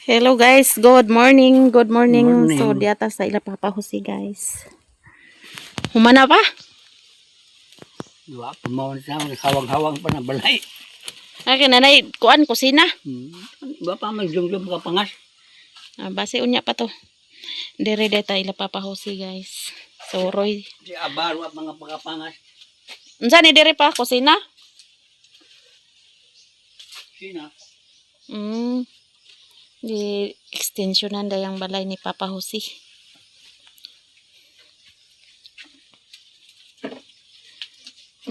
Hello guys, good morning, good morning. Morning. So diata sa ila papahusi guys. Humana pa? Diba? Pamawon sa hawang-hawang pa na balay. Akin nanay kuan kusina. Diba pa maglumlum ka pangas? Base unya pa to. Dire deta ila papahusi guys. So Roy, Si abaro at mga pagkapangas. unsa ni dire pa kusina? Sina? Di extensionan dayang balay ni Papa Husi.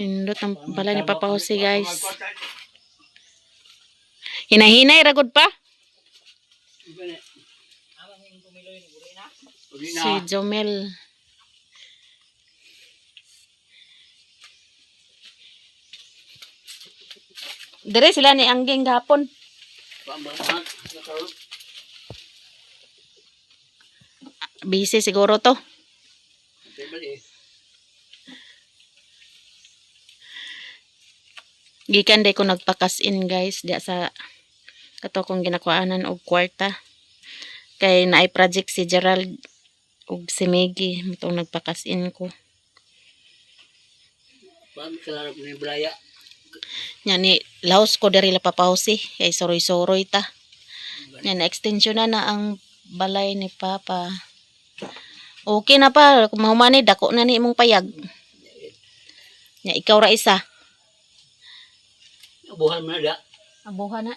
Nindot ang balay ni Papa Husi guys. Hinahinay ragod pa. Si Jomel. Dire sila ni Angging gapon. Busy siguro to. Gikan day ko nagpakas-in guys diya sa kato kong ginakuanan og kwarta. Kay naay project si Gerald ug si Maggie mutong nagpakas-in ko. Pagkalarap ni Blaya. Nya ni laos ko diri la papausi kay soroy-soroy ta. Nya na extension na ang balay ni Papa. Okay na pa, kung mahumani dako na ni imong payag. Nya ikaw ra isa. Abuhan mo na da. Abuha na.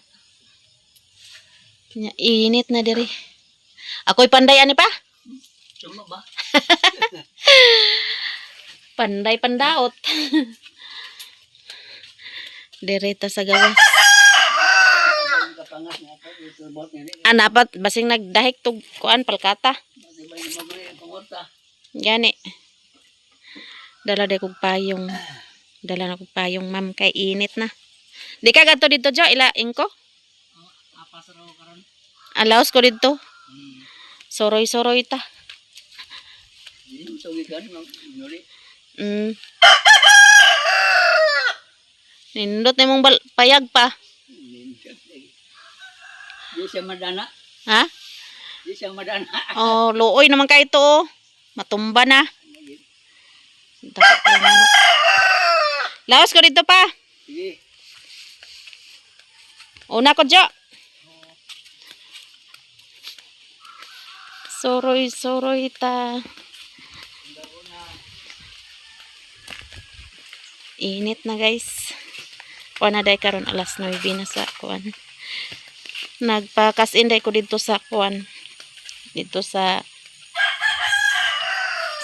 Nya init na diri. Ako'y panday ani pa? Suma ba? Panday pandaot. Direta sa gawas. Kapangas nga ito. Ito bot nga rin. Anapat basing nagdahik tug kuan palkata. Diba yung magulay ang pangorta? Gani. Dala de kog payong. Dala na kog payong ma'am kay init na. Di ka gadto dito Jo ila ingko? Apas raw karon. Alaos ko dito. Soroy-soroy ta. Sawigan ng nuri. Nindot na mong payag pa. Di siya madana. Ha? Di siya madana. Oh, luoy naman kayo ito. Oh. Matumba na. Laos ko dito pa. Sige. Una ko Jo. Soroy-soroy ta. Init na guys. Kuan na day karon alas 9 na sa kuan. Nagpakas-in day ko dito sa kuan. Dito sa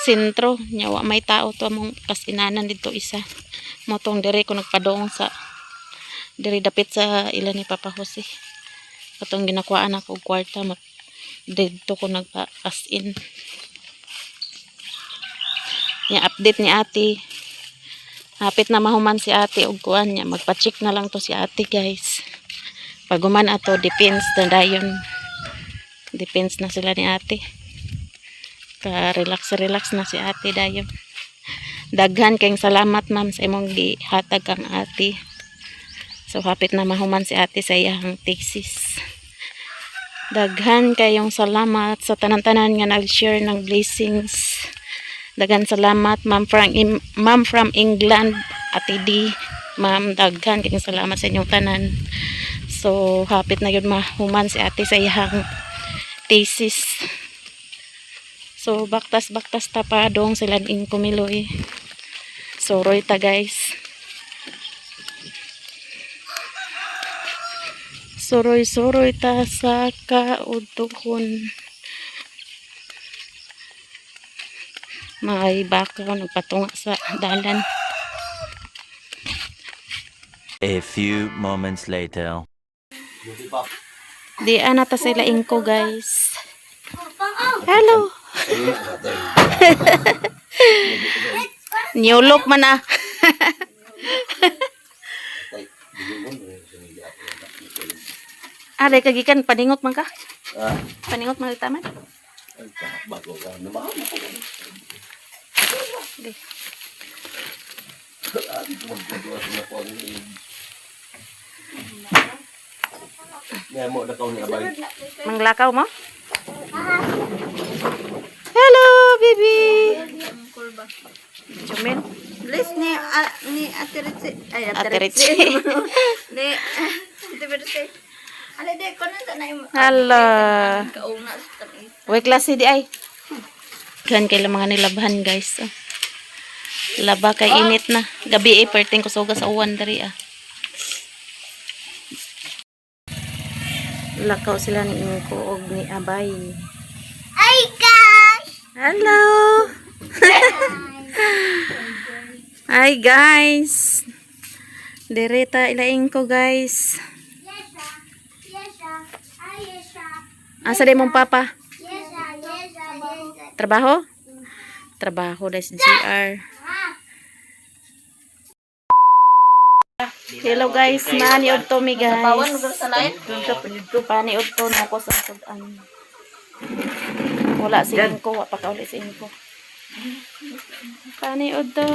sentro. Nyawa may tao to among kasinanan dito isa. Motong dire ko nagpadong sa dire dapit sa ila ni Papa Jose. Katong ginakuhaan ako og kwarta dito ko nagpakas-in. Nya update ni ate. Hapit na mahuman si ate og kuan niya. Magpa-check na lang to si ate guys. Pag human ato, depends na dayon. Depends na sila ni ate. Ka-relax na si ate dayon. Daghan kayong salamat ma'am sa imong gihatag kang ate. So hapit na mahuman si ate sa iyang thesis. Daghan kayong salamat sa tanan-tanan nga nag-share ng blessings. Daghan salamat ma'am from England Ate D. Ma'am daghan kayong salamat sa inyong tanan. So hapit na yun mahuman si ate sa iyang thesis. So baktas ta pa dong sila ing kumiloy. So roy ta guys. Soroy ta sa kaudtokon. May baka nagpatunga sa dalan. A few moments later. Di anata sila ingko guys. Hello. New look man ah. Ada kagikan paningot man ka? Paningot man taman? Bago ka naman. mo na kaon ni abay. Manglakaw mo? Hello, baby. Jumil. Bless ni Ate Ritzy. Ay, Ate Ritzy. Ni Ate Ritzy. Ala de ko na na imo. Hala. Kauna sa tamis. Uy, klase di ay. Gan kay mga nilabhan, guys. Oh. Laba kay init na. Gabi perting kusuga sa uwan dari ah. Lakaw sila ni Inko og ni Abay. Ay, gosh. Hello. Hi guys. Direta ila Inko guys. Asa di mong papa? Trabaho? Trabaho des GR. Hello guys, maniod to mi guys. Pawan mo sa lain. Paniod to na ako sa sudan. Wala si Inko, wa pa kauli si Inko. Paniod to.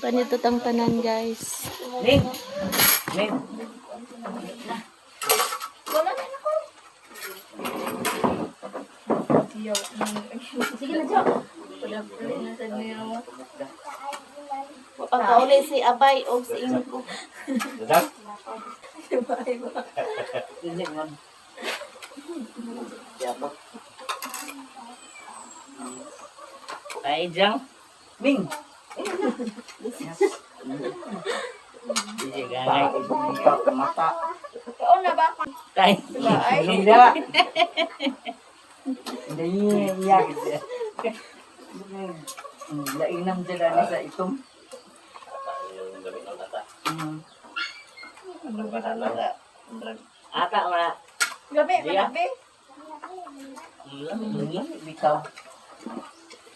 Paniod to tang tanan guys. Ning. Ning. Wala na ako. Sige na, Jo. Wala na sa niyo. Wa pa kauli si Abay o si Inko. Dadak. Bye ba. Ini man. Siapa? Ay, Jang. Ming. Hindi gagay. Mata. Kauna ba ako? Kay. Ay. Hindi. Hindi iya gitu. Lainam sila ni sa itom. Ata wala. Gabi, gabi. Bitaw.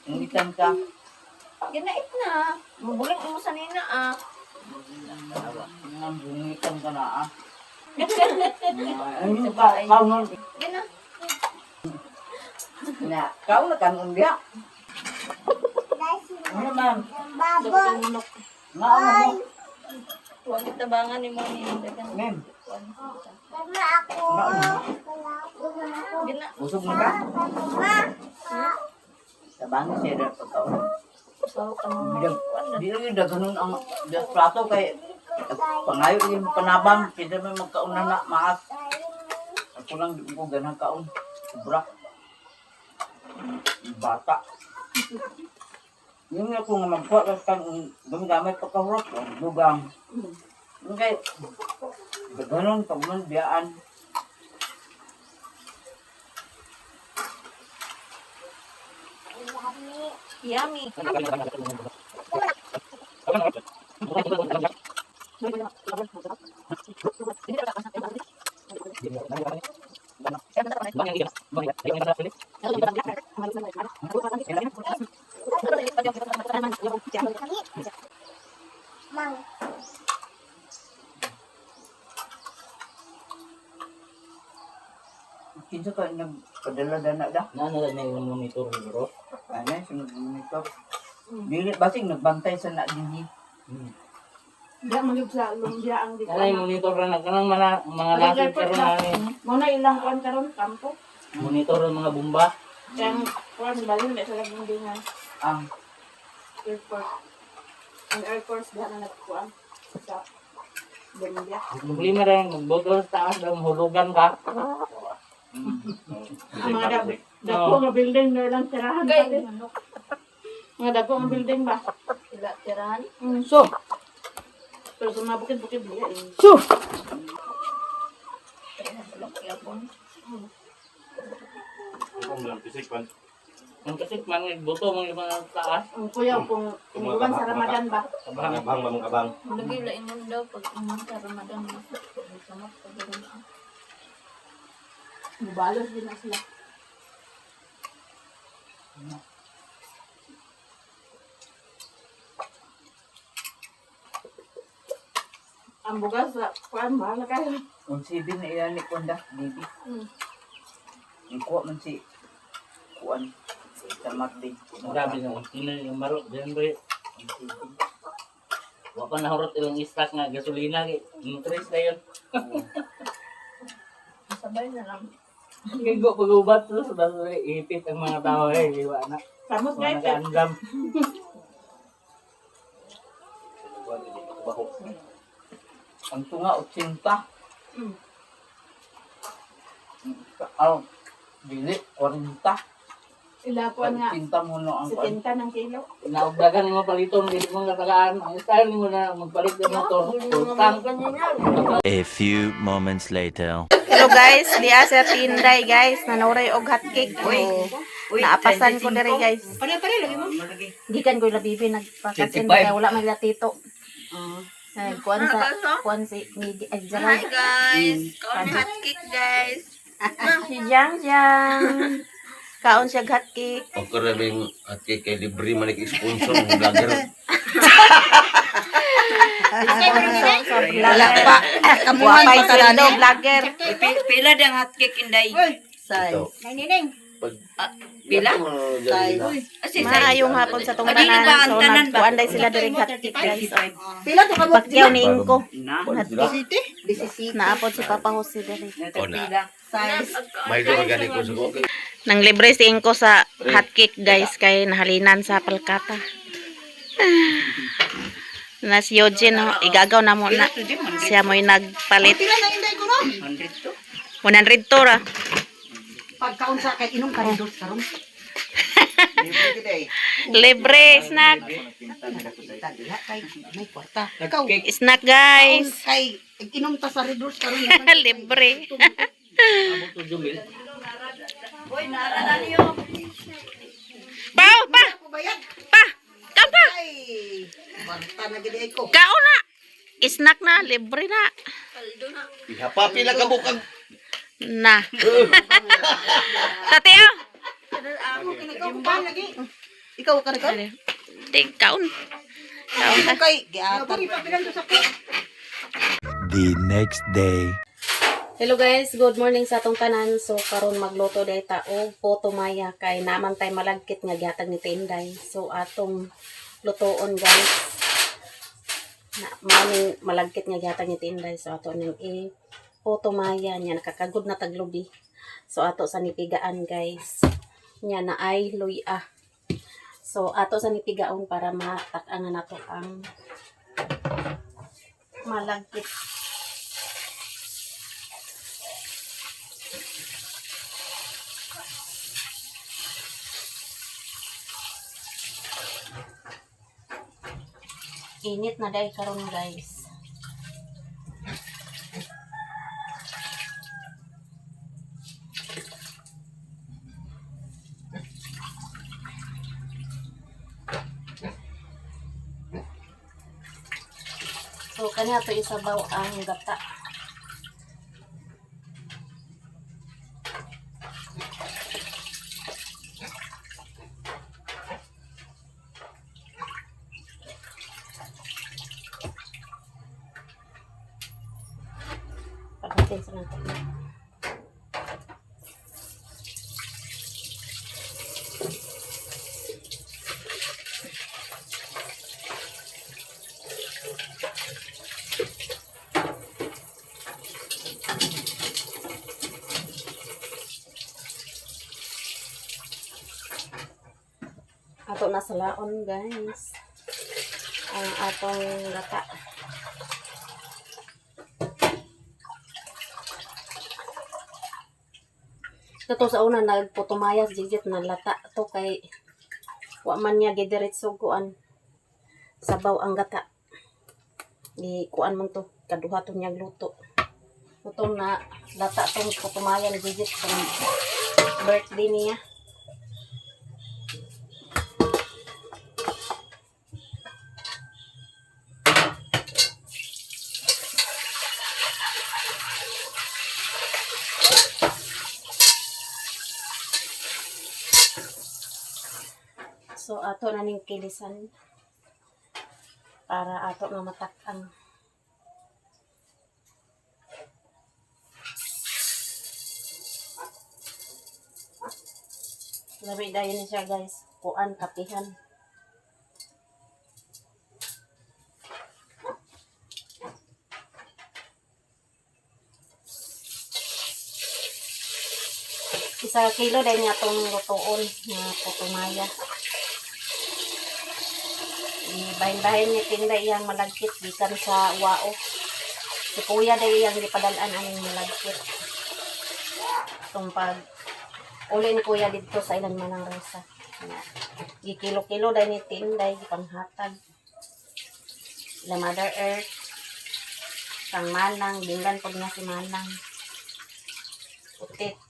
Ngitan ka. Ginait na. Mabuling mo sa nina ah. Ngitan ka na ah. Ano ba? Kau nun. Gina. Na, kau na kan umbia. Ano man? Maano mo? Huwag itabangan ni mo ni dagan. Mem. Gina. Busog na ka? Tabang siya rin pagkaon. So, ano? Di lagi ganun ang plato kay pangayo yung panabang kita may magkaon na maas. Ako lang di ko ganang kaon. Sobra. Bata. Yung ako nga magkuha kan gamit pagkahurot dugang. Yung kay ganun pag man biyaan. Yummy. Kinsa ka nagpadala-dana da? Nano na yung monitor bro? Ano, sunod monitor. Dili basing nagbantay sa na dinhi. Diya magig sa lumbia ang di. Kaya yung monitor na kanang mga natin karon na Muna ilang kwan karon kampo. monitor ng mga bomba. Kang kwan balon na sa lagundingan. Ang Airport. Ang airport diha na nagkuan sa lumbia. Problema rin, magbotol sa taas daw hulugan ka. Mga dako nga building na lang tirahan Gay. pati. Mga dako nga building ba? Sila tirahan. so, Pero sa mga bukid-bukid diya. so. Ang kasi man nagboto mga mga taas. Ang kuya kung inuwan sa Ramadan ba? Lagi lain mo daw pag umang sa Ramadan mo. Sama pa gawin mo. Mubalos din na sila. Ang bugas sa kuan mahal na kayo. Ang sibi na ilan ni Konda, Bibi. Ang kuha man si kuan sa Magdi. Grabe na. Tingnan yung maro. Diyan ba Wa pa nahurot ilang stock nga gasolina kay nutres na yun. Sabay na lang. Gigo pag-ubat to sa ipit ang mga tao di ba na? Samot Mga nag-aandam. Ang tunga, 80. Ano, dili, 40. Ilapuan nga. 80 mo no ang kuan. 70 ng kilo. Naugdagan mo paliton dili mo natagaan. Ang style mo na magpalit ng motor. Full tank. A few moments later. Hello guys, diya sa tinday guys, nanuray og hotcake. Uy, naapasan ko diri guys. Pare-pare lagi mo. Gikan ko labibi nagpakasin 25. kaya wala magla tito. Kuan si Midi ay Jaray. Guys, kaon hotcake guys. Si Jang Jang. Kaon siya hotcake. O karaming at kay libre manik sponsor ng vlogger. Wala pa. Kamuhan pa sa vlogger. Pila dang hotcake inday. Ito. Pila? Maayong hapon sa tong tanan. So nagkuan day sila diri hotcake guys. Pila to ka Bakyaw ni Inko. Na. Naapod si Papa Jose diri. O na. May doon gani ko sa ko. Nang libre si Inko sa hotcake guys kay nahalinan sa palkata. Na si Eugene, no, igagaw na mo na. Siya mo'y nagpalit. Pila na inday ko no? 100 to. 100 to ra. Pagkaon sa kay inom ka rin dos karon. Libre snack. May kwarta. Snack guys. Kay inom ta sa Redors karon. Libre. Amo to Jumil. Hoy, nara niyo. Pa, pa. Pa. Kaon pa. Ay, kwarta na gid ko. Kaon na. Snack na, libre na. Ihapapi lang ka bukag. Na. Tateo. Ikaw ka rin. Ting kaon. Kaon ta. Kay giatan. The next day. Hello guys, good morning sa atong tanan. So karon magluto dayta og poto maya kay naman tay malagkit nga gihatag ni Tinday. So atong lutoon guys. Na maning malagkit nga gihatag ni Tinday. So ato ning poto maya nya nakakagud na taglubi. So ato sa nipigaan guys. Nya na ay luya. So ato sa nipigaon para matak-angan nato ang malagkit. Init na dahil karon guys. So kanya to isabaw ang gata. Pagdating sa natin. Ato na sa laon guys. Ang atong gata. Ito sa una nagputumayas jigit na lata to kay wa man niya gidiretso kuan sabaw ang gata. Di kuan man to kaduha to niya luto. Ito na lata tong putumayan jigit sa birthday niya. So ato na ning kilisan para ato na matak-ang. Labi dayon ni siya guys, kuan kapihan. Isa kilo dahil nga itong lutoon na putumaya. Bahin-bahin ni tinda iyang malagkit gikan sa wao. Si kuya dahil iyang gipadalaan ang malagkit. Itong pag uli ni kuya dito sa ilang manang resa. Gikilo-kilo dahil ni tinda gipanghatag. La Mother Earth. Kang Manang, dinggan pag nga si Manang. Utit.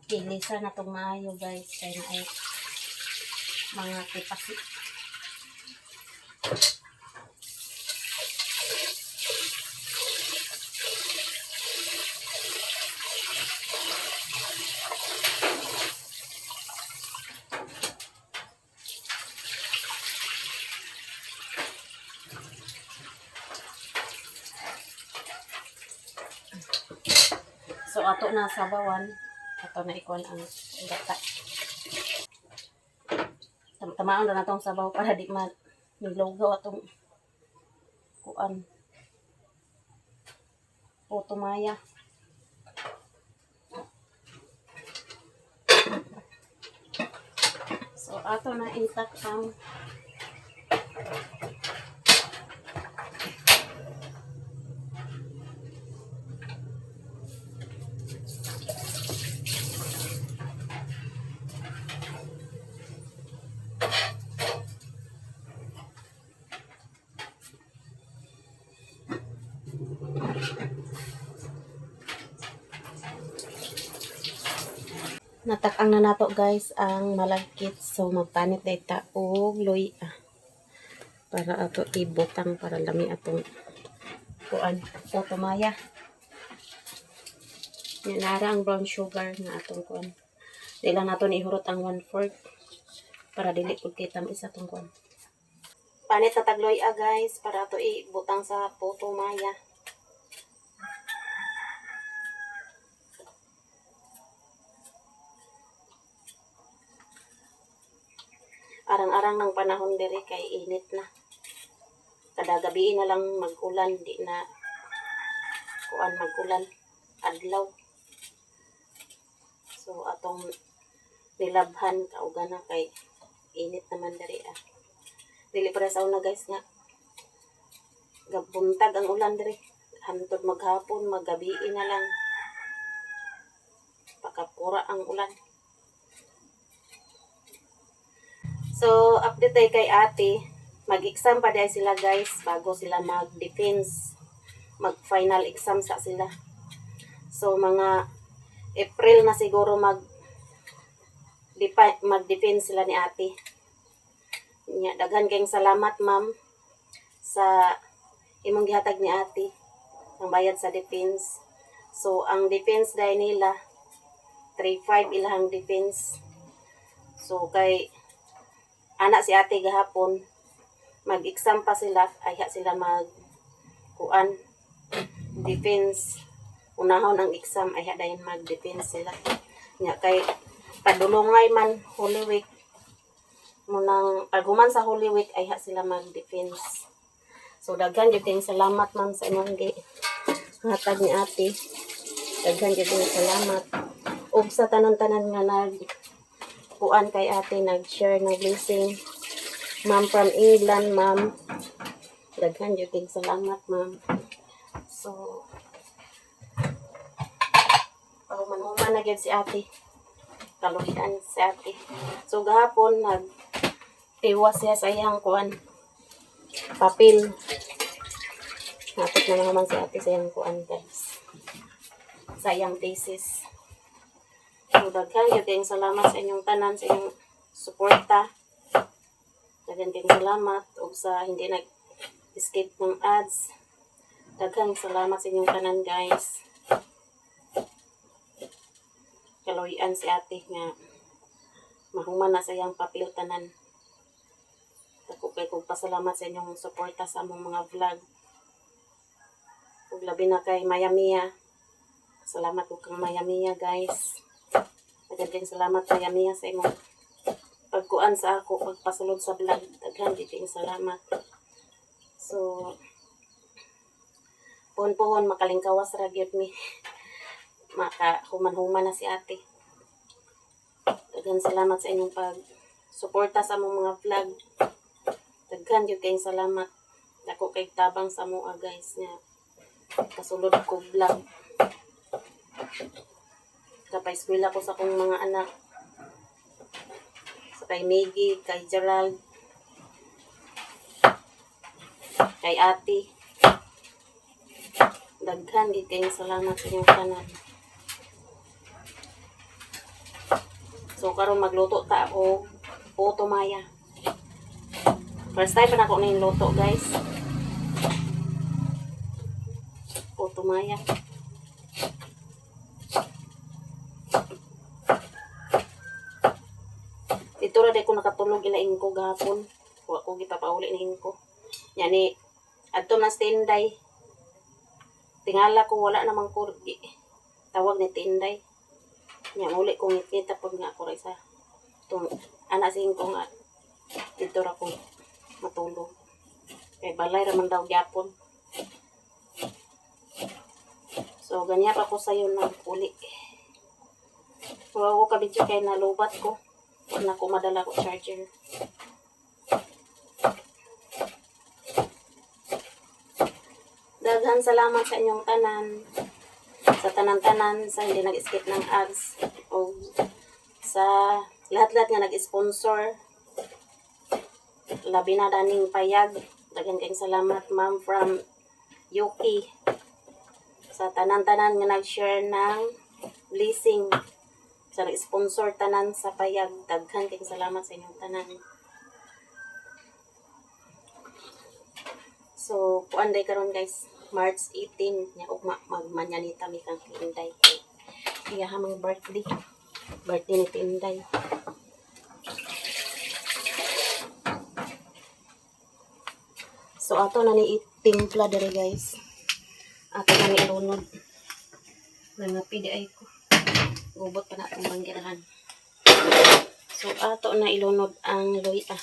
Kilisa na itong maayo guys. Kaya na ay mga tipasi. So ato na sabawan. Ato na ikuan ang gata. Tamaon na natong sabaw para di nilugaw atong kuan. Putumaya. So ato na intak ang natak-ang na nato guys ang malagkit. So magpanit data og luya para ato ibutang para lami atong kuan putumaya. Nara ang brown sugar na atong kuan. Dila nato ihurot ang 1/4 para dili pud kay tamis atong kuan. Panit na tagloya guys para ato ibutang sa putumaya. Arang-arang ng panahon diri kay init na. Kada gabi na lang mag-ulan, di na kuan mag-ulan adlaw. So atong nilabhan kauga na kay init naman diri ah. Dili para sa una guys nga gabuntag ang ulan diri. Hantod maghapon, maggabi na lang. Pakapura ang ulan. So, update tayo kay ate. Mag-exam pa dahil sila guys bago sila mag-defense. Mag-final exam sa sila. So, mga April na siguro mag-defense sila ni ate. Daghan kayong salamat ma'am sa imong gihatag ni ate ang bayad sa defense. So, ang defense dahil nila 3-5 ilahang defense. So, kay anak si ate gahapon mag-exam pa sila ay sila kuan defense unahon ang exam ay dayon mag-defense sila nya kay padulongay man Holy Week munang paghuman sa Holy Week ay sila mag-defense. So daghan gyud kayong salamat ma'am sa imong hatag ni ate. Daghan gyud kayong salamat ug sa tanan-tanan nga kuan kay ate nag-share ng blessing. Ma'am from England, ma'am. Daghan jud kayong salamat, ma'am. So pahuman-human na gyud si ate. Kaluhian si ate. So gahapon iwas siya sa iyang kuan papel. Napot na naman si ate sa iyang kuan guys. Sa iyang thesis. So, daghan gyud kayong salamat sa inyong tanan, sa inyong suporta. Daghan kayong salamat ug sa hindi nag-escape ng ads. Daghan salamat sa inyong tanan guys. Kaluyan si ate nga mahuman na sa iyang papel tanan. Dako kay kog pasalamat sa inyong suporta sa among mga vlog. Ug labi na kay Maya Mia. Salamat ug kang Maya Mia guys. Daghang salamat kay Mia sa imong pagkuan sa ako, pagpasulod sa vlog. Daghang salamat. So, puhon-puhon makalingkawas ra gyud mi. Maka human-human na si ate. Daghang salamat sa inyong pag-suporta sa among mga vlog. Daghang gyud kayong salamat. Dako kay tabang sa mga guys nga kasulod ko vlog. Kapay eskwela ko sa akong mga anak. Sa kay Maggie, kay Gerald, kay ate. Daghan gid kayong salamat sa inyong tanan. So karon magluto ta og puto maya. First time pa na ako na luto guys. Puto maya. Dito ra day ko nakatulog ilaing ko gahapon. Wa ko gipapauli na ko. Yani adto na standby. Tingala ko wala namang kurgi. Tawag ni tinday. Nya muli ko ngit-ngita pud nga ako ra isa. Tung ana sing ko nga dito ra ko matulog. Kay balay ra man daw gyapon. So ganya pa ko sayo ng puli. Huwag ko kabidyo kay nalubat ko. Huwag na ko madala ko charger. Daghang salamat sa inyong tanan. Sa tanan-tanan, sa hindi nag-skip ng ads. O sa lahat-lahat nga nag-sponsor. Labi na daning payag. Daghang kayong salamat, ma'am, from Yuki. Sa tanan-tanan nga nag-share ng blessing. Sa nag-sponsor tanan sa payag. Daghang kayong salamat sa inyong tanan. So, kuan day karon guys. March 18 nya ugma magmanyanita mi kang Tinday. Iya hamang birthday. Birthday ni Tinday. So ato na ni itimpla dere guys. Ato na ni ilunod. Nangapi di ay ko. Gubot pa na itong banggirahan. So ato na ilunod ang luya.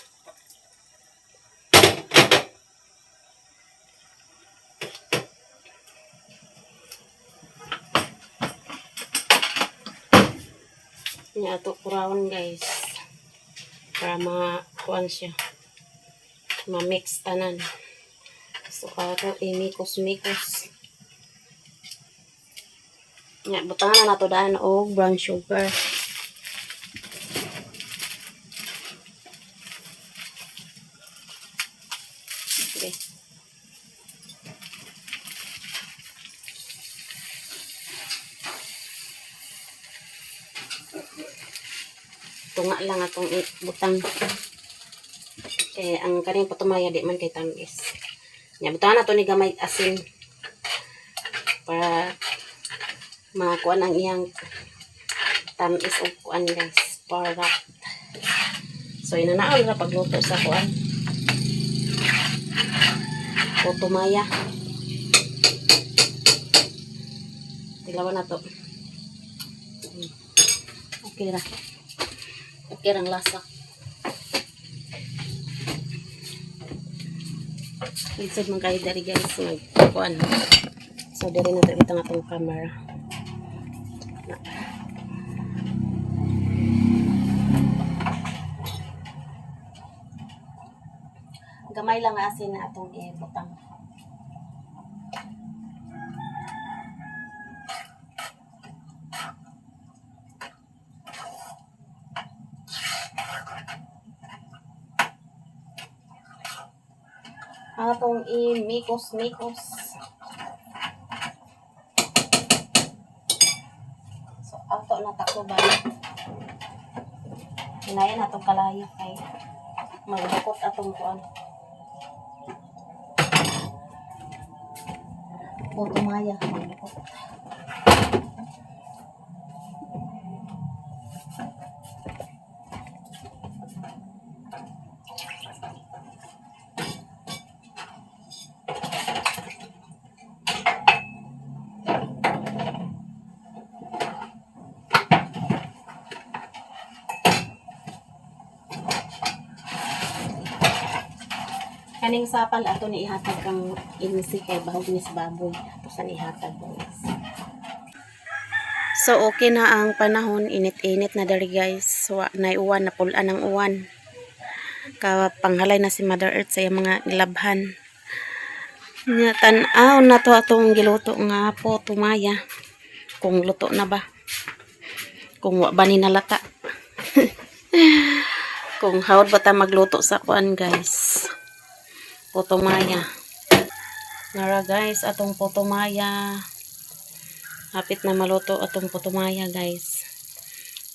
Nya ato kurawon guys. Para ma-kuan siya. Ma-mix tanan. So ato imikos-mikos. Nya butangan na nato daan og brown sugar. Okay. Tunga lang atong butang. Kaya ang kaning patumaya di man kay tamis. Nya butangan nato ni gamay asin para makuan ang iyang tamis o kuan guys. Para so inanaon ra pagluto sa kuan. Patumaya. Tilawan na to. Okay ra. Okay rang lasa. Lisod man kayo dari guys. Magkuhan. So dari na ito itang atong camera. Gamay lang asin na atong ibutang. Atong imikos-mikos. So, ato na takuban. Hinayan atong kalayo kay magbukot atong kuan. Putumaya magbukot. Kaning sapal ato ni ihatag kang insi kay bahog ni sa baboy. Ato sa ihatag guys. So okay na ang panahon, init-init na dari guys. So na uwan, napulan ng uwan. Kapanghalay na si Mother Earth sa iyang mga nilabhan. Nya tan-aw na to atong giluto nga po tumaya. Kung luto na ba? Kung wa ba ni nalata? Kung hawad ba ta magluto sa kuan guys? Putumaya. Nara guys, atong putumaya. Hapit na maluto atong putumaya guys.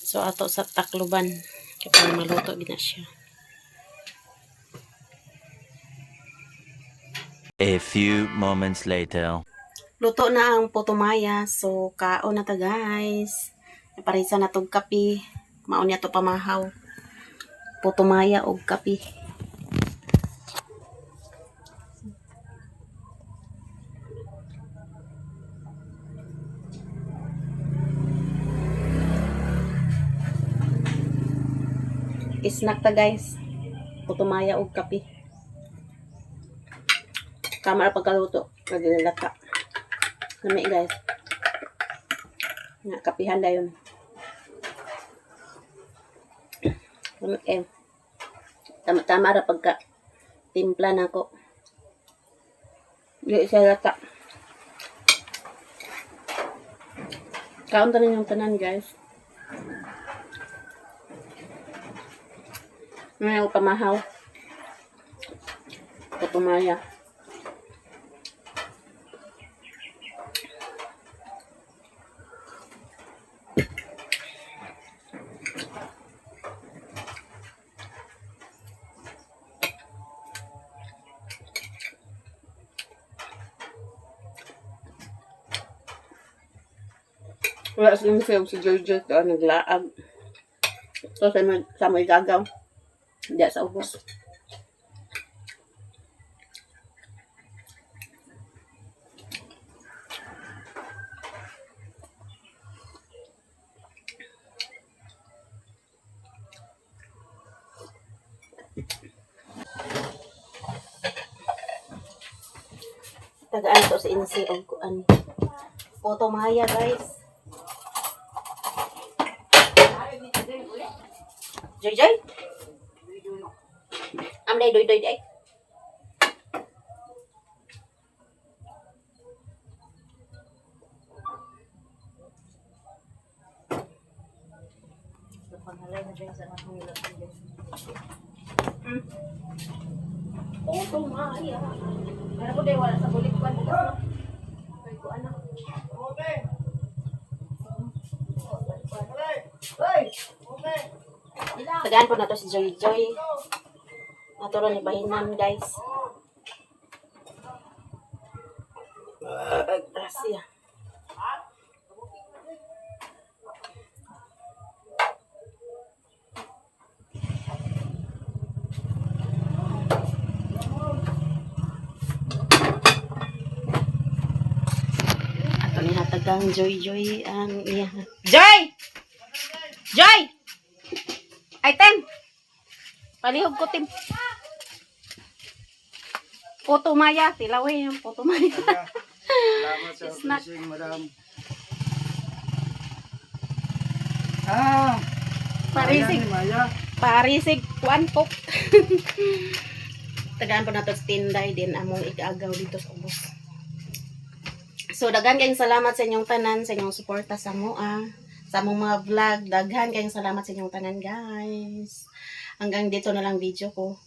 So ato sa takluban kapag maluto gina siya. A few moments later. Luto na ang putumaya. So kaon na ta guys. Parisa na tog kape. Maon niya to pamahaw. Putumaya og kape. Snack ta guys. Putumaya og kape. Kamara pagkaluto. Naglalata. Lami guys. Nga kapihan dayon. Lami eh. Tama-tama ra pagka timpla na ko. Di siya lata. Kaon tanin yung tanan guys. Ngayon pamahaw. Putumaya. Wala silang sayo si Jojo ito naglaag. So sa may gagaw. Hindi sa ubos. Tagaan to sa insi o kuan. Putumaya guys. Joy Joy. Am đây đuổi đấy. Oh, tumaya. Meron ko din wala sa bulik pa bukas. Kay ko ano. Tagaan po na to si Joy Joy. Naturo ni Bahinan guys. Gracia. Ato ni hatagang Joy Joy ang iya. Joy! Joy! Item! Palihog ko tim. Putumaya, tilaway yung putumaya. Salamat sa Snack. blessing, madam. Parisig. Maya. Parisig, kuan po. Tagaan po na to sa tinday din among ikagaw dito sa ubos. So, daghan kayong salamat sa inyong tanan, sa inyong suporta sa mua, sa among mga vlog. Daghan kayong salamat sa inyong tanan, guys. Hanggang dito na lang video ko.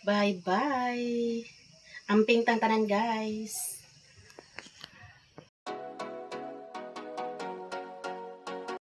Bye-bye. Amping tang tanan, guys.